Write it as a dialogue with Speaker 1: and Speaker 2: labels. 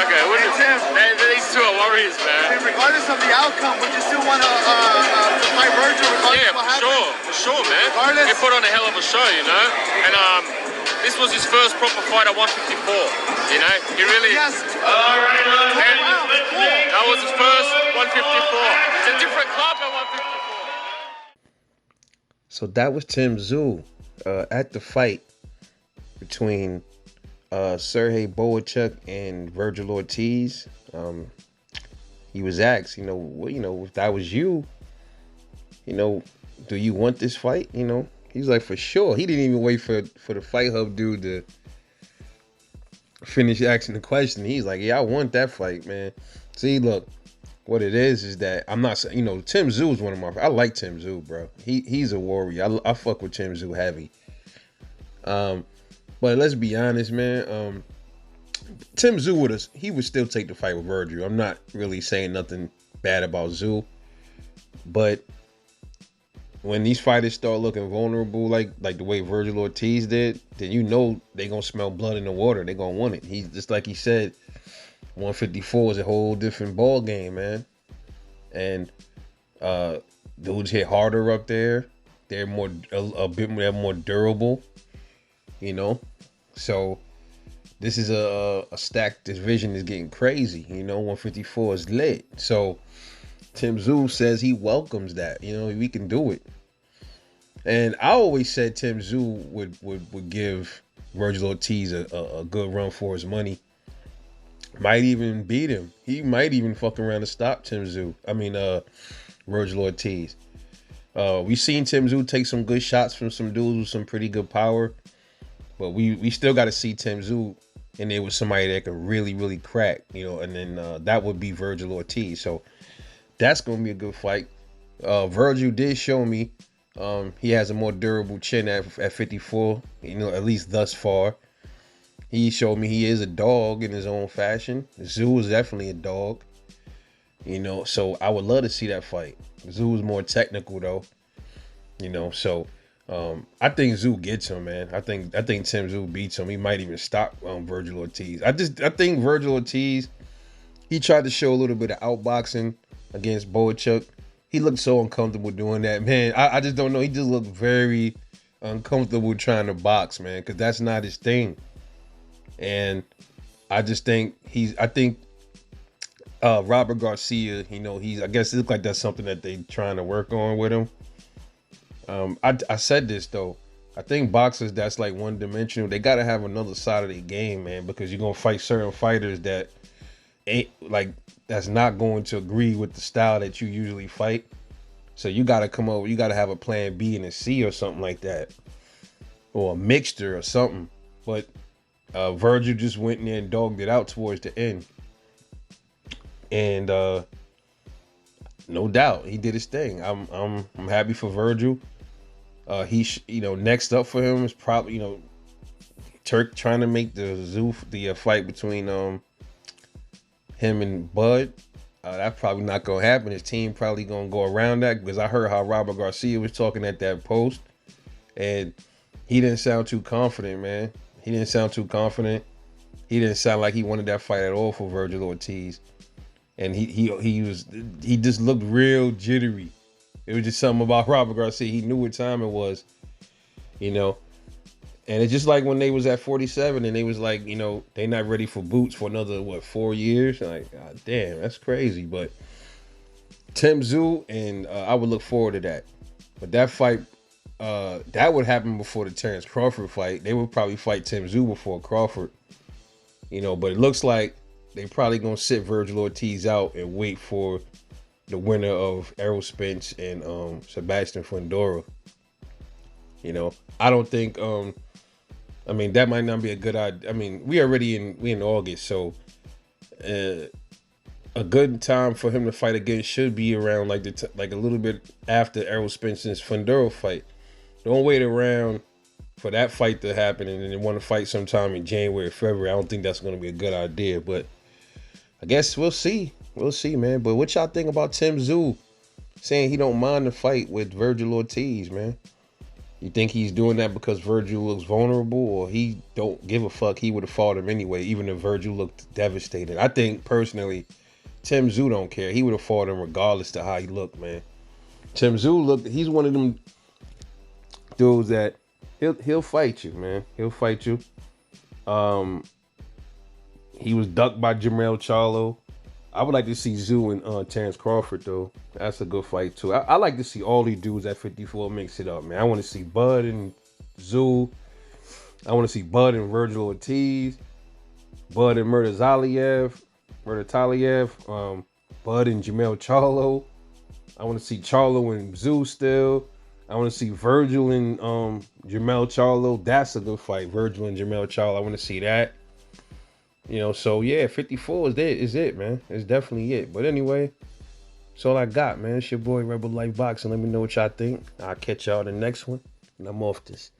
Speaker 1: okay. These two are warriors, man.
Speaker 2: And regardless of the outcome, would you still want to fight Vergil regardless of what happens?
Speaker 1: For sure, man.
Speaker 2: Regardless.
Speaker 1: He put on a hell of a show, you know? And this was his first proper fight at 154, you know? He really...
Speaker 2: Yes.
Speaker 1: That was his first 154. It's a different club at 154.
Speaker 3: So that was Tszyu at the fight between Sergey Bohachuk and Vergil Ortiz. He was asked, if that was you, do you want this fight? He's like, for sure. He didn't even wait for the Fight Hub dude to finish asking the question. He's like, yeah, I want that fight, man. See, look, what it is that I'm not saying, Tszyu is one of my, I like Tszyu, bro. He's a warrior. I fuck with Tszyu heavy. But let's be honest, man. Tszyu he would still take the fight with Vergil. I'm not really saying nothing bad about Tszyu, but when these fighters start looking vulnerable, like the way Vergil Ortiz did, then they gonna smell blood in the water. They gonna want it. He just like he said, 154 is a whole different ball game, man. And dudes hit harder up there. They're a bit more durable, So this is a stacked division is getting crazy. 154 is lit. So Tszyu says he welcomes that. We can do it. And I always said Tszyu would give Vergil Ortiz a good run for his money. Might even beat him. He might even fuck around to stop Vergil Ortiz. We've seen Tszyu take some good shots from some dudes with some pretty good power. But we still got to see Tszyu and there was somebody that could really, really crack, and then that would be Vergil Ortiz. So that's going to be a good fight. Vergil did show me he has a more durable chin at 54, at least thus far. He showed me he is a dog in his own fashion. Tszyu is definitely a dog, so I would love to see that fight. Tszyu is more technical though, so I think Tszyu gets him, man. I think Tszyu beats him. He might even stop Vergil Ortiz. I think Vergil Ortiz, he tried to show a little bit of outboxing against Bohachuk. He looked so uncomfortable doing that, man. I just don't know. He just looked very uncomfortable trying to box, man, because that's not his thing. And I just think Robert Garcia, I guess it looks like that's something that they trying to work on with him. I said this though. I think boxers that's like one dimensional. They gotta have another side of their game, man, because you're gonna fight certain fighters that ain't like that's not going to agree with the style that you usually fight. So you gotta come over. You gotta have a plan B and a C or something like that, or a mixture or something. But Vergil just went in there and dogged it out towards the end, and no doubt he did his thing. I'm happy for Vergil. Next up for him is probably Turk trying to make the fight between him and Bud. That's probably not gonna happen. His team probably gonna go around that, because I heard how Robert Garcia was talking at that post, and he didn't sound too confident, man. He didn't sound too confident. He didn't sound like he wanted that fight at all for Vergil Ortiz, and he just looked real jittery. It was just something about Robert Garcia. He knew what time it was, And it's just like when they was at 47 and they was like, they not ready for boots for another, 4 years? Like, God damn, that's crazy. But Tszyu, and I would look forward to that. But that fight, that would happen before the Terrence Crawford fight. They would probably fight Tszyu before Crawford. But it looks like they probably going to sit Vergil Ortiz out and wait for the winner of Errol Spence and Sebastian Fundora. I don't think that might not be a good idea. We in August, so a good time for him to fight again should be around like a little bit after Errol Spence's Fundora fight. Don't wait around for that fight to happen and then want to fight sometime in January or February. I don't think that's going to be a good idea, but I guess we'll see. We'll see, man. But what y'all think about Tszyu saying he don't mind the fight with Vergil Ortiz, man? You think he's doing that because Vergil looks vulnerable, or he don't give a fuck? He would have fought him anyway, even if Vergil looked devastated. I think personally, Tim Tszyu don't care. He would have fought him regardless to how he looked, man. Tim Tszyu looked. He's one of them dudes that he'll fight you, man. He'll fight you. He was ducked by Jermell Charlo. I would like to see Tszyu and Terrence Crawford though. That's a good fight too. I like to see all these dudes at 54 mix it up, man. I want to see Bud and Tszyu. I want to see Bud and Vergil Ortiz. Bud and Murder Taliev. Bud and Jermell Charlo. I want to see Charlo and Tszyu still. I want to see Vergil and Jermell Charlo. That's a good fight. Vergil and Jermell Charlo. I want to see that. You know, so yeah, 54 is it, man. It's definitely it. But anyway, that's all I got, man. It's your boy Rebel Life Boxing. Let me know what y'all think. I'll catch y'all in the next one. And I'm off this.